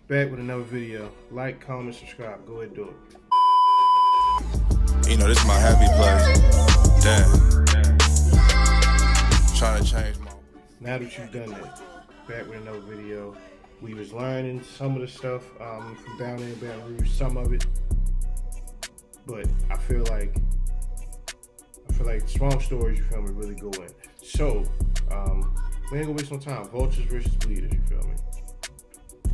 Back with another video. Like, comment, subscribe. Go ahead and do it. You know, this is my happy place. Damn. Trying to change my... Now that you've done that, back with another video. We was learning some of the stuff from down there in Baton Rouge, some of it. But I feel like strong stories, you feel me, really go in. So, we ain't gonna waste no time. Vultures versus BLEEDAS, you feel me?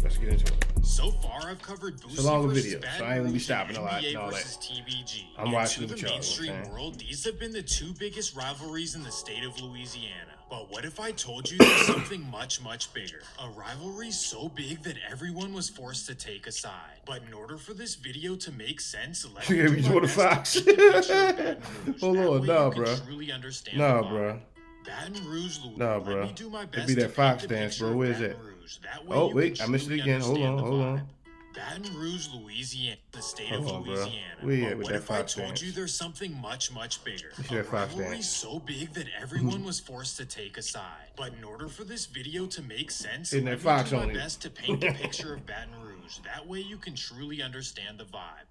Let's get into it. So far, I've covered Boosie It's a longer versus video, Baton so I ain't gonna be Rouge stopping a lot NBA and all that. versus TBG. I'm watching to with the y'all, mainstream okay? world, these have been the two biggest rivalries in the state of Louisiana. But what if I told you there's something much, much bigger? A rivalry so big that everyone was forced to take a side. But in order for this video to make sense, let me Yeah, do we my doing the best to Fox. paint the picture of Baton Rouge. Hold That on, way nah, you can bro. truly understand Nah, the vibe. bro. Baton Rouge, Louisiana. Nah, Let bro. me do my It best be to that Fox paint the dance, picture bro. of Where is Baton that? Rouge. That way Oh, you wait, can I missed it truly again. Hold understand on, the hold vibe. on. Baton Rouge, Louisiana, the state Hold of on, bro. Louisiana. Where you But at with what that if I Fox told dance? you there's something much, much bigger? Let's A hear that Fox rivalry dance. so big that everyone was forced to take a side. But in order for this video to make sense, Hitting let that me Fox do my on it. best to paint the picture of Baton Rouge. That way you can truly understand the vibe.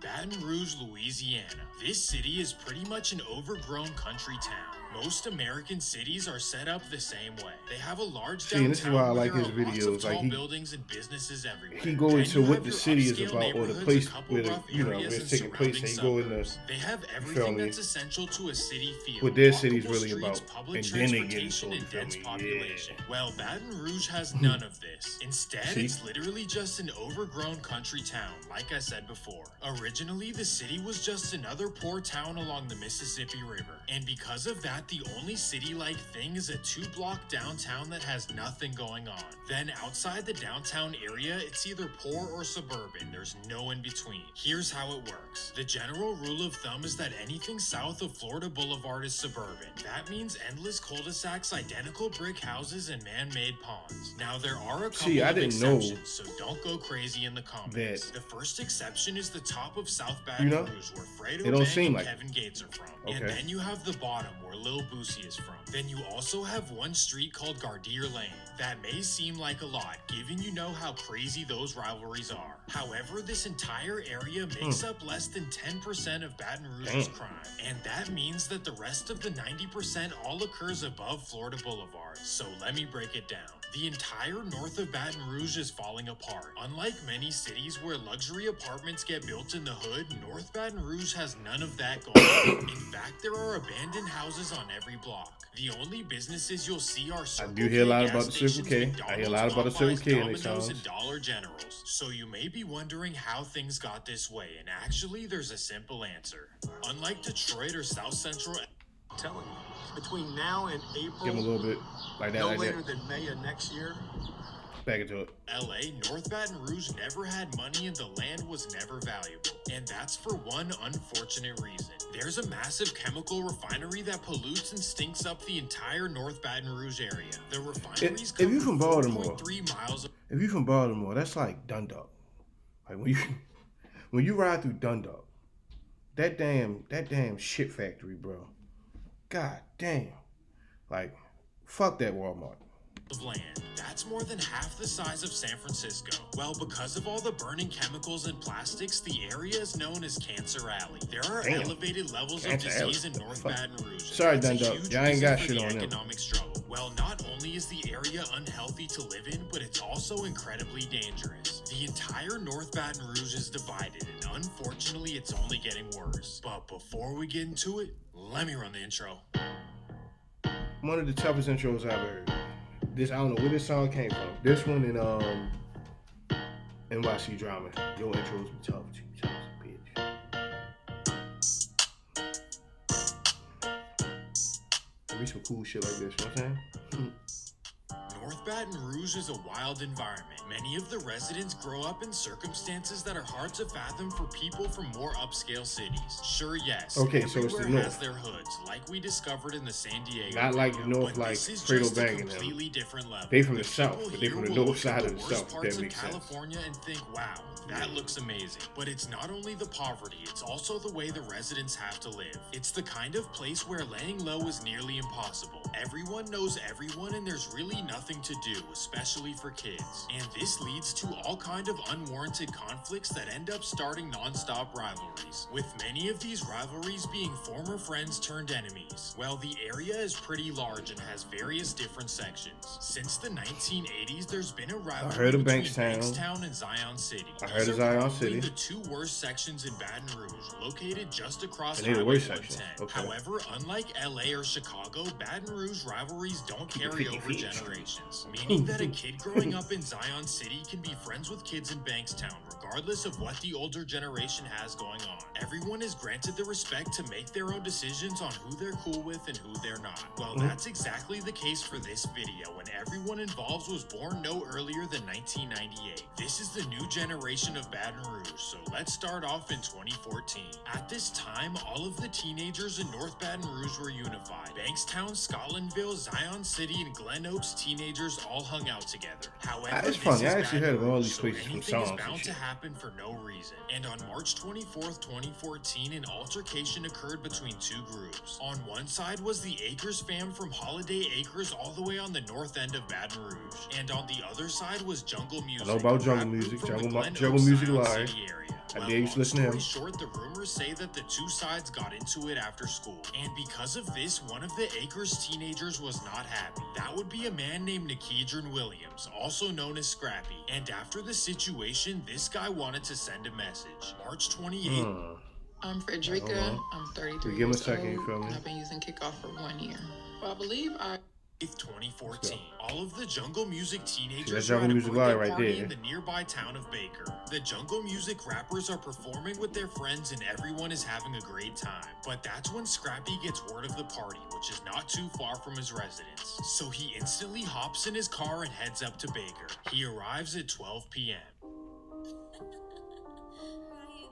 Baton Rouge, Louisiana. This city is pretty much an overgrown country town. Most American cities are set up the same way. They have a large See, and this is why I downtown where like there his are lots of videos. Like tall he buildings and businesses everywhere. go Then into you what have the your city is upscale about, or the neighborhoods, place a couple where the, rough you know, where areas it's and taking place. surrounding And you go in suburbs. the They have feel everything me? that's essential to a city feel. what their city's Walkable really streets, about, public and then they get transportation, into it. and You feel dense me? population. Yeah. Well, Baton Rouge has none of this. Instead, See? it's literally just an overgrown country town, like I said before. Originally, the city was just another poor town along the Mississippi River. And because of that, the only city-like thing is a 2-block downtown that has nothing going on. Then outside the downtown area, it's either poor or suburban. There's no in between. Here's how it works. The general rule of thumb is that anything south of Florida Boulevard is suburban. That means endless cul-de-sacs, identical brick houses, and man-made ponds. Now, there are a couple See, I of didn't know exceptions, so don't go crazy in the comments. that- The first exception is the top of South Baton You know, Rouge, where Fredo it don't Bang seem and like Kevin Gates are from. And Okay. then you have the bottom, where Lil Boosie is from. Then you also have one street called Gardere Lane. That may seem like a lot, given you know how crazy those rivalries are. However, this entire area makes up less than 10% of Baton Rouge's crime. And that means that the rest of the 90% all occurs above Florida Boulevard. So let me break it down. The entire north of Baton Rouge is falling apart. Unlike many cities where luxury apartments get built in the hood, North Baton Rouge has none of that going on. In fact, there are abandoned houses on every block. The only businesses you'll see are Circle do hear a lot K about gas the Circle stations, K. I hear a lot about the Circle McDonald's, K in these Domino's, songs. and Dollar Generals. So you may be wondering how things got this way, and actually there's a simple answer. Unlike Detroit or South Central, I'm telling you, between now and April, Give him a little bit like that, no like later that. than May of next year, Back into it. LA, North Baton Rouge never had money and the land was never valuable. And that's for one unfortunate reason. There's a massive chemical refinery that pollutes and stinks up the entire North Baton Rouge area. The refineries If you from Baltimore, 3 miles. if you from Baltimore, that's like Dundalk. Like when you ride through Dundalk, that damn shit factory, bro. God damn. Like, fuck that Walmart. Of land. That's more than half the size of San Francisco. Well, because of all the burning chemicals and plastics, the area is known as Cancer Alley. There are elevated levels of Cancer disease Alley. in North Baton Rouge. Sorry, That's a Dundalk. huge Y'all ain't reason got for shit the on them. economic struggle. Well, not only is the area unhealthy to live in, but it's also incredibly dangerous. The entire North Baton Rouge is divided, and unfortunately, it's only getting worse. But before we get into it, let me run the intro. One of the toughest intros I've heard. This, I don't know where this song came from. This one in NYC Drama. Your intros be tough too, tough bitch. Be some cool shit like this, you know what I'm saying? North Baton Rouge is a wild environment. Many of the residents grow up in circumstances that are hard to fathom for people from more upscale cities. Sure, yes. Okay, so it's the everywhere north. has their hoods, like we discovered in the San Diego. Not like area, the north, but like this is Fredo just a Bang and them. completely different level. They from the People south, but they here from the will north look side at of the worst south, if parts that of makes sense. California and think, wow, that looks amazing. But it's not only the poverty, it's also the way the residents have to live. It's the kind of place where laying low is nearly impossible. Everyone knows everyone, and there's really nothing to to do, especially for kids. And this leads to all kind of unwarranted conflicts that end up starting non-stop rivalries, with many of these rivalries being former friends turned enemies. Well, the area is pretty large and has various different sections. Since the 1980s, there's been a rivalry heard of between Bankstown. and Zion City. I heard of These are Zion probably City. the two worst sections in Baton Rouge, located just across And they're the Highway worst sections. 110. Okay. However, unlike LA or Chicago, Baton Rouge rivalries don't carry over generations, meaning that a kid growing up in Zion City can be friends with kids in Bankstown, regardless of what the older generation has going on. Everyone is granted the respect to make their own decisions on who they're cool with and who they're not. Well, that's exactly the case for this video, and everyone involved was born no earlier than 1998. This is the new generation of Baton Rouge, so let's start off in 2014. At this time, all of the teenagers in North Baton Rouge were unified. Bankstown, Scotlandville, Zion City, and Glen Oaks teenagers all hung out together. However, It's funny. this I is actually Baton heard of all Rouge, these so places from anything is songs and bound to shit. happen for no reason. And on March 24th, 2014, an altercation occurred between two groups. On one side was the Acres fam from Holiday Acres all the way on the north end of Baton Rouge. And on the other side was Jungle Music. I know about a Jungle rap group Music. from the Jungle Glen Music Oaks, Live. Zion City area. I dare you to listen to him. Short, the rumors say that the two sides got into it after school. And because of this, one of the Acres teenagers was not happy. That would be a man named Nikedron Williams, also known as Scrappy. And after the situation, this guy wanted to send a message. March 28th. I'm Frederica. I'm 33 Give him a years second, old, you feel me? and I've been using Kickoff for 1 year. Well, I believe I 2014. All of the Jungle Music See, teenagers that's were at Jungle a Music birthday Live right party there. in the nearby town of Baker. The Jungle Music rappers are performing with their friends and everyone is having a great time. But that's when Scrappy gets word of the party, which is not too far from his residence. So he instantly hops in his car and heads up to Baker. He arrives at 12 p.m.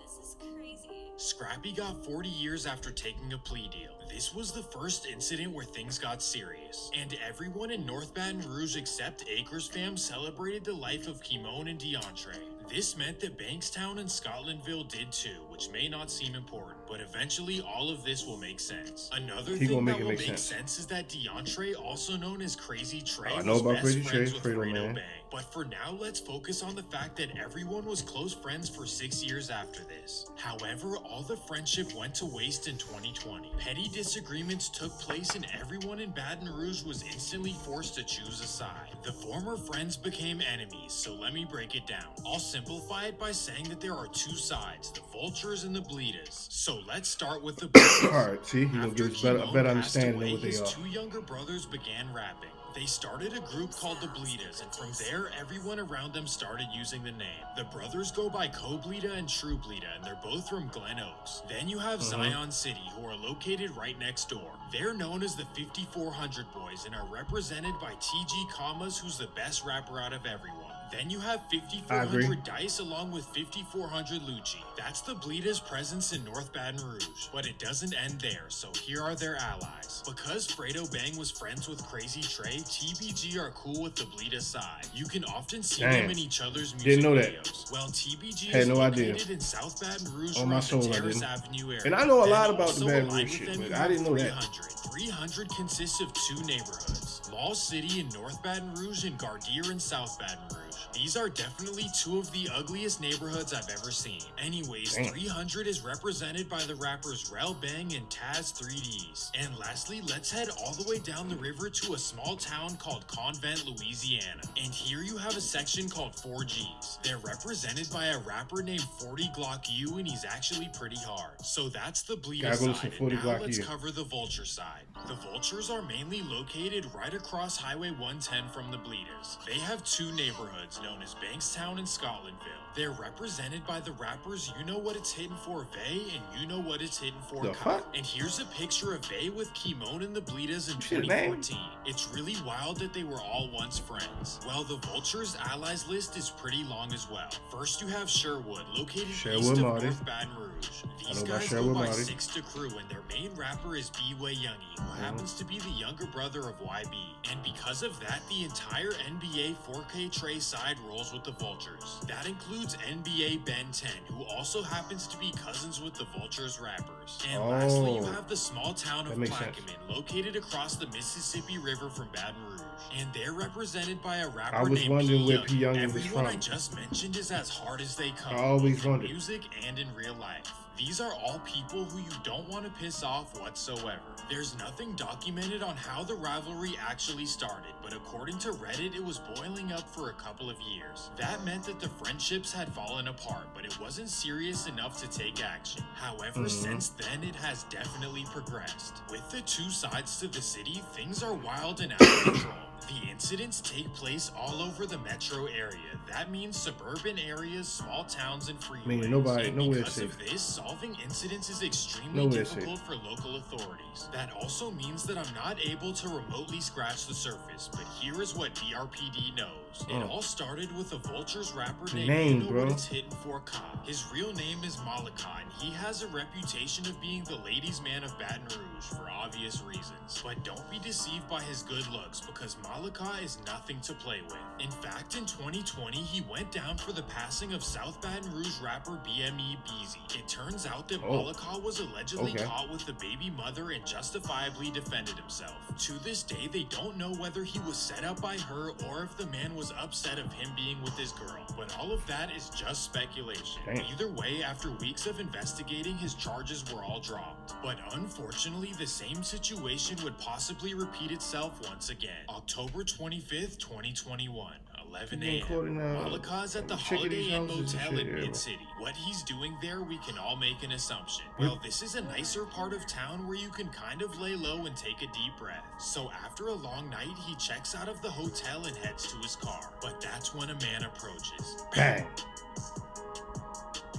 This is crazy. Scrappy got 40 years after taking a plea deal. This was the first incident where things got serious, and everyone in North Baton Rouge except Acres fam celebrated the life of Kimon and DeAndre. This meant that Bankstown and Scotlandville did too, which may not seem important, but eventually all of this will make sense. Another He thing gonna make that it will make make sense. sense is that DeAndre, also known as Crazy Trey, I know was about best Crazy friends Trey, with Fredo Man. Bang. But for now, let's focus on the fact that everyone was close friends for 6 years after this. However, all the friendship went to waste in 2020. Petty disagreements took place and everyone in Baton Rouge was instantly forced to choose a side. The former friends became enemies, so let me break it down. I'll simplify it by saying that there are two sides, the Vultures and the BLEEDAS. So let's start with the BLEEDAS. Alright, see, he's gonna After give us a Kimon better passed understanding away, of what they his are. two younger brothers began rapping. They started a group called the BLEEDAS, and from there, everyone around them started using the name. The brothers go by Co-Bleeda and True Bleeda, and they're both from Glen Oaks. Then you have Zion City, who are located right next door. They're known as the 5400 Boys and are represented by TG Commas, who's the best rapper out of everyone. Then you have 5400 Dice along with 5400 Lucci. That's the BLEEDAS presence in North Baton Rouge. But it doesn't end there, so here are their allies. Because Fredo Bang was friends with Crazy Trey, TBG are cool with the BLEEDAS side. You can often see them in each other's music Didn't know that. videos. Well, TBG Had is no located idea. in South Baton Rouge On my around soul, the I Terrace didn't. Avenue area. And I know a Then lot about the also Baton aligned Rouge with shit, them, but you I have didn't know that. 300 consists of two neighborhoods, Law City in North Baton Rouge and Gardier in South Baton Rouge. These are definitely two of the ugliest neighborhoods I've ever seen. Anyways, 300 is represented by the rappers Rel Bang and Taz 3Ds. And lastly, let's head all the way down the river to a small town called Convent, Louisiana. And here you have a section called 4Gs. They're represented by a rapper named 40 Glock U, and he's actually pretty hard. So that's the BLEEDAS Gotta go side. listen to And 40 now Glock let's U. cover the Vulture side. The Vultures are mainly located right across Highway 110 from the BLEEDAS. They have two neighborhoods known as Bankstown and Scotlandville. They're represented by the rappers You Know What It's Hitting For Vay and You Know What It's Hitting For The Kai. fuck? And here's a picture of Vay with Kimon and the BLEEDAS in See the name? 2014. It's really wild that they were all once friends. Well, the Vultures allies list is pretty long as well. First you have Sherwood, located Sherwood east of Marty. North Baton Rouge. These know about guys go Sherwood by Marty. Six to Crew, and their main rapper is B-Way Youngie, who happens to be the younger brother of YB. And because of that, the entire NBA 4K Trey side side roles with the Vultures. That includes NBA Ben 10, who also happens to be cousins with the Vultures rappers. And lastly, you have the small town of Plaquemine, located across the Mississippi River from Baton Rouge. And they're represented by a rapper named P. Young. Everyone I just mentioned is as hard as they come, both in music and in real life. These are all people who you don't want to piss off whatsoever. There's nothing documented on how the rivalry actually started, but according to Reddit, it was boiling up for a couple of years. That meant that the friendships had fallen apart, but it wasn't serious enough to take action. However, since then, it has definitely progressed. With the two sides to the city, things are wild and out of control. The incidents take place all over the metro area. That means suburban areas, small towns, and freeways. And because of this, solving incidents is extremely difficult for local authorities. That also means that I'm not able to remotely scratch the surface, but here is what BRPD knows. It all started with a Vultures rapper named You Know What It's Hittin' For Ka. His real name is Malika, and he has a reputation of being the ladies' man of Baton Rouge for obvious reasons. But don't be deceived by his good looks, because Malika is nothing to play with. In fact, in 2020, he went down for the passing of South Baton Rouge rapper BME Beezy. It turns out that Malika was allegedly caught with the baby mother and justifiably defended himself. To this day, they don't know whether he was set up by her or if the man was upset of him being with his girl. But all of that is just speculation. Either way, after weeks of investigating, his charges were all dropped. But unfortunately, the same situation would possibly repeat itself once again. October 25th, 2021. 11 a.m. Malika is at the Holiday Inn Motel in Mid-City. What he's doing there, we can all make an assumption. Well, this is a nicer part of town where you can kind of lay low and take a deep breath. So after a long night, he checks out of the hotel and heads to his car. But that's when a man approaches. Bang!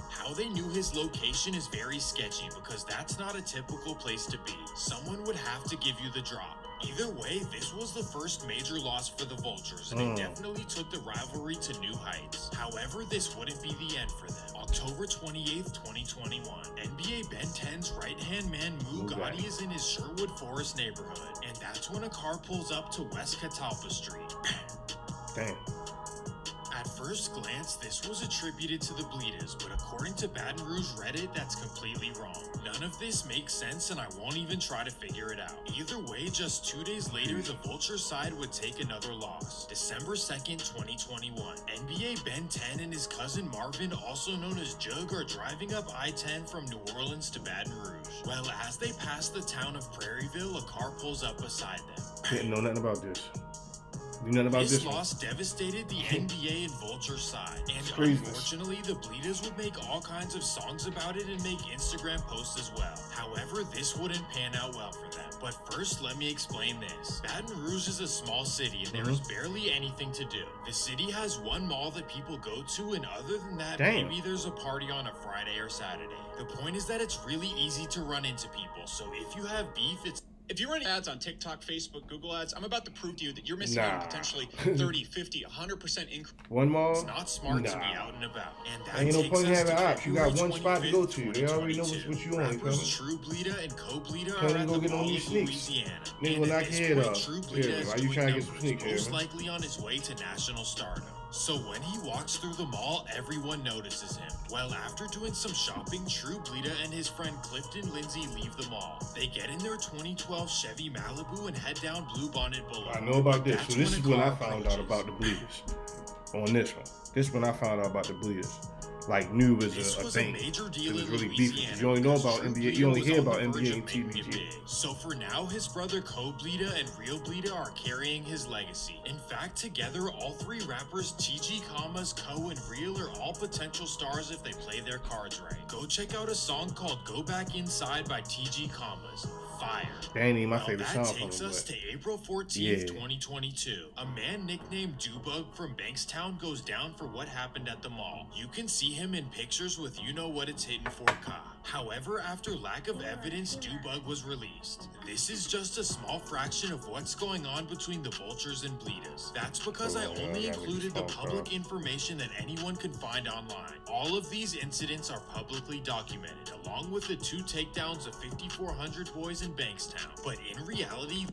How they knew his location is very sketchy, because that's not a typical place to be. Someone would have to give you the drop. Either way, this was the first major loss for the Vultures, and it definitely took the rivalry to new heights. However, this wouldn't be the end for them. October 28th, 2021. NBA Ben 10's right-hand man Moo Gotti is in his Sherwood Forest neighborhood, and that's when a car pulls up to West Catalpa Street. Damn. At first glance, this was attributed to the BLEEDAS, but according to Baton Rouge Reddit, that's completely wrong. None of this makes sense, and I won't even try to figure it out. Either way, just 2 days later, the Vulture side would take another loss. December 2nd, 2021. NBA Ben 10 and his cousin Marvin, also known as Jug, are driving up I-10 from New Orleans to Baton Rouge. Well, as they pass the town of Prairieville, a car pulls up beside them. Didn't know nothing about this. This loss devastated the NBA and Vulture side, and unfortunately, the BLEEDAS would make all kinds of songs about it and make Instagram posts as well. However, this wouldn't pan out well for them. But first, let me explain this. Baton Rouge is a small city, and there is barely anything to do. The city has one mall that people go to, and other than that, maybe there's a party on a Friday or Saturday. The point is that it's really easy to run into people, so if you have beef, if you're running ads on TikTok, Facebook, Google ads, I'm about to prove to you that you're missing out on potentially 30, 50, 100% increase. One mall? It's not smart to be out and about. And that ain't no point in having ops. You got one 25th, spot to go to. They already know what you want. Rappers True Bleeda and Co-Bleeda are at go the get on mall these in sneaks. Louisiana. Nigga will knock your head off. True Bleeda is why you trying to get some sneaks here? Most likely on his way to national stardom. So when he walks through the mall, everyone notices him. Well, after doing some shopping, True Bleeda and his friend Clifton Lindsay leave the mall. They get in their 2012 Chevy Malibu and head down Bluebonnet Boulevard. I know about this. So this is when I found out about the BLEEDAS. On this one. This is when I found out about the BLEEDAS. Like, knew was a thing. Major deal it was in really Louisiana, beefy. You only know about NBA. You only hear about NBA and TVG. TVG. So for now, his brother Co-Bleeda and Real Bleeda are carrying his legacy. In fact, together, all three rappers TG, Co, and Real are all potential stars if they play their cards right. Go check out a song called Go Back Inside by TG, Fire. That ain't even my favorite song. That takes us to April 14th, 2022. A man nicknamed Dubug from Bankstown goes down for what happened at the mall. You can see him in pictures with You Know What It's Hittin' For Ka. However, after lack of evidence, Dubug was released. This is just a small fraction of what's going on between the Vultures and BLEEDAS. That's because I only included the public information that anyone can find online. All of these incidents are publicly documented, along with the 2 takedowns of 5400 boys in Bankstown. But in reality,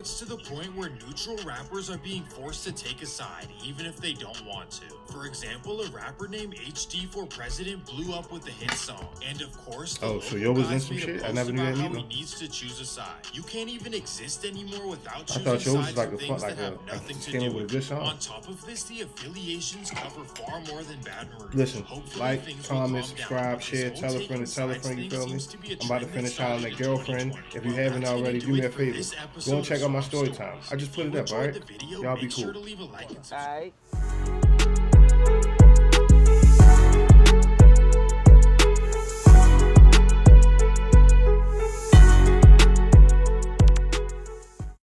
It's to the point where neutral rappers are being forced to take a side, even if they don't want to. For example, a rapper named HD for President blew up with the hit song. And of course, the so yo was in guys some made a shit? I post never knew about that how either. he needs to choose a side. You can't even exist anymore without I choosing thought yours was sides like on a things like that have a nothing to came do up with a with good it. song. On top of this, the affiliations cover far more than Baton Rouge. Listen, Hopefully like, things will comment, calm down, subscribe, but share, this tell whole a friend taking to tell a sides friend, you thing feel me? seems to be a I'm about to trend that finish started hollering at in girlfriend. 2020. If you Well, haven't that's gonna already, do do me it a for favor. this Go episode and check of out my Swamp story Stories. time. I just If put you it up, enjoyed alright? the video, Y'all be make sure cool. to leave a like and subscribe. All right.